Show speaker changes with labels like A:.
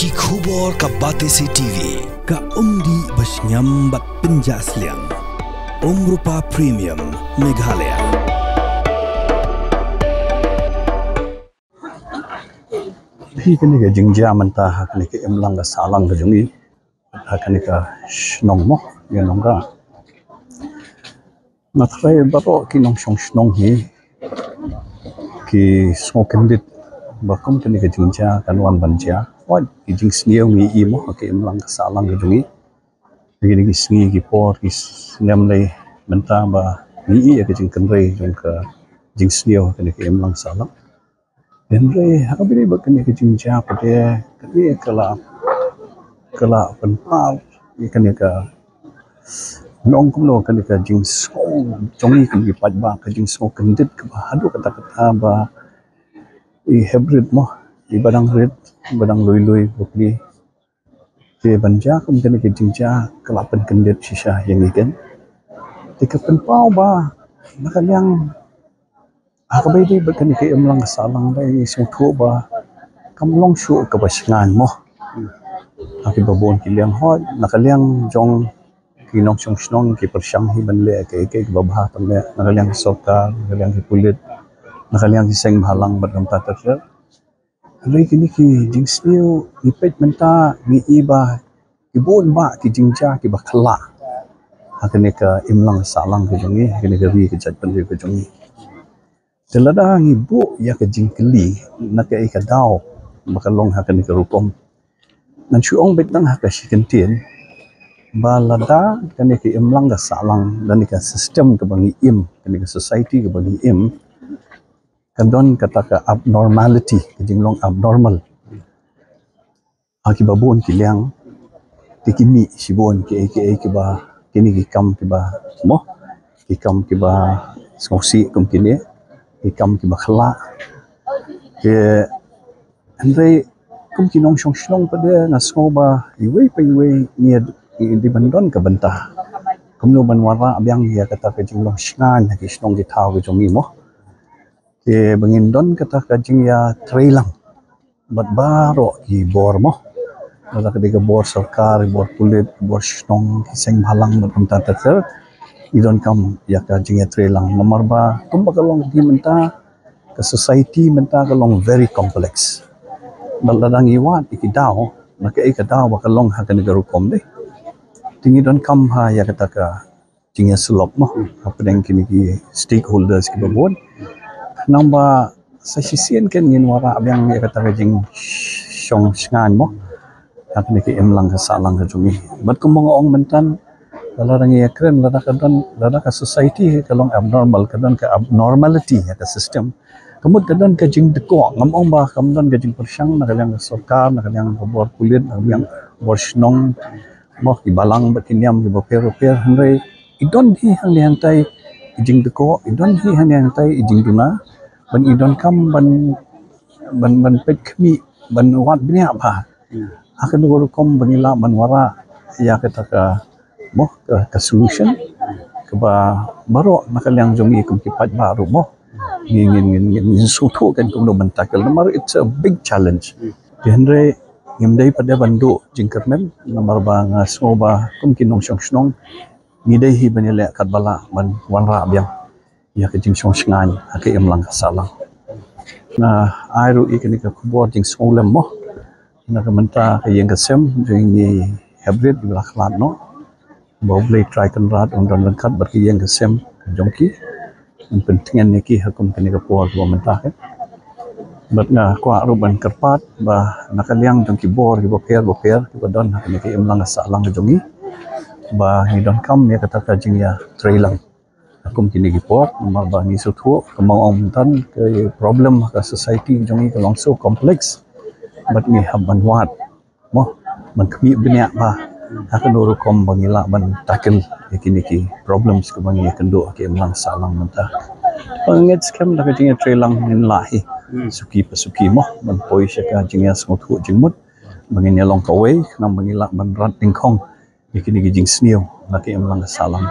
A: Ki khubor ka Batesi TV
B: ka umdi basnyam bat penjaslian Rupa Premium Meghalaya.
C: Hi kani ka jingja manta kani ka emlang ka salang ka jungi kani ka shnong mo yanong ka natray baro kinong shnong hi ki smokendit bakom kani ka jingja kanwan banja what ki jing sniaw ngi imo ka emlang ka salang ka jungi lagi ki sngi ki por ki snem lay manta ba ngi ka jing kanrei jong ka jing sniaw kani ka emlang salang Henry, aku beri bakan yang kecil siapa dia, dia kalau penpal, ikan dia ke nong kumno kan dia jing song, jongi kan dia pajba, jing song kendit ke bahadu kata-kata bah, hybrid moh, badang red, badang lui bukli, dia banja kan dia jing sia, kelapan kendit sisa yang ikan, dia penpal bah, makan yang aku beri bakan ke emlang salang dai sungtu ba kamlong shu ka basngan mo aki babon kiliang hot nakaliang jong kinong shnong ki persyang hi banle ke babha panle nakaliang sokar nakaliang ki kulit nakaliang ki seng halang badam tatar hari kini ki jingsniu ipet menta ni iba ibon ba ki jingja ki bakla akene ka emlang salang ke jongi kene ka ri ki jat panle ke jongi Telada ngibu ya ke jingkeli nak ke ikadau bakalong hakan ke rukom nan syuong betang hak sikentien balada kan ke emlang ga salang dan ke sistem ke bangi im kan ke society ke bangi im kan don kata ke abnormality ke jinglong abnormal akibabon kiliang tikimi sibon ke ba kini ki kam ke ba mo ki kam ke ba skosi kum kini ikam ki bakhla ke andre kum ki nong shnong pada ngasko ba iwe ni di bandon ka bantah kum no banwara abyang ya kata ka jinglong shngan ki shnong ki thaw ki jomi mo ke bangin don kata ka jing ya trailang bat baro ki bor mo ada ka diga bor sarkar bor kulit bor shnong ki seng halang bat tatar idon kam ya ka jinga trelang mamarba tumba kalong di menta ke society menta kalong very complex baladang iwat ikidao maka ikadao bakalong ha ka negaro kom de tingi don kam ha ya kata ka jinga sulop mo apa deng kini ki stakeholders ki babon namba sa sisien ken ngin wara abyang ya kata ka jing syong sngan mo ha ki emlang ka salang ka jungi bat kumong ong mentan Larang ia keren, lada ka society kalong abnormal, kadang ka abnormality ka system. Kemudian kadang ka jing deko, ngamong ba kemudian ka jing persyang, nakaliang sorkar, nakaliang bor kulit, nakaliang bor shnong, moh ibalang bakiniam iboper henry. Idon hi hang dihantai jing deko, idon hi hang dihantai jing duna, ban idon kam ban pet kami, ban wat bini apa. Akan guru kom banila ban wara ya kata ka mo ke solution ke ba baro nakaliang jongi kum kipat baru mo ngin sutu kan kum do bantakal nomor it's a big challenge henry ngimdai pada bandu jingkermen nomor ba ngaso ba kum kinong shnong ngidai hi banile kat bala ban wanra biang ya ke jing song sngan ake emlang salang na airu ikani ka kubor jing solem mo na kamenta ke yang kesem jing ni hybrid belaklat no boleh try kan rat undang lengkap bagi yang kesem jongki yang pentingan niki hakum kini kapur dua mentah kan batna kwa ruban kerpat bah nakaliang jongki bor ki boper ki badon hakni ki emlang salang jongi bah hidon kam ya kata kajing ya trailang hakum kini kapur nomor bah ni sutu kemau omtan ke problem ka society jongi kalong so complex bat ni haban wat mo man kemi banyak bah akan urut kom bangila ban tackle kini ki problems ke bangi kendo ke emlang salang mentah panget scam dak jinga trelang nin lahi suki pasuki moh ban poi syaka jinga smuthu jingmut bangin yalong kawai nam bangila ban rat tingkong kini ki jing sniu nak emlang salang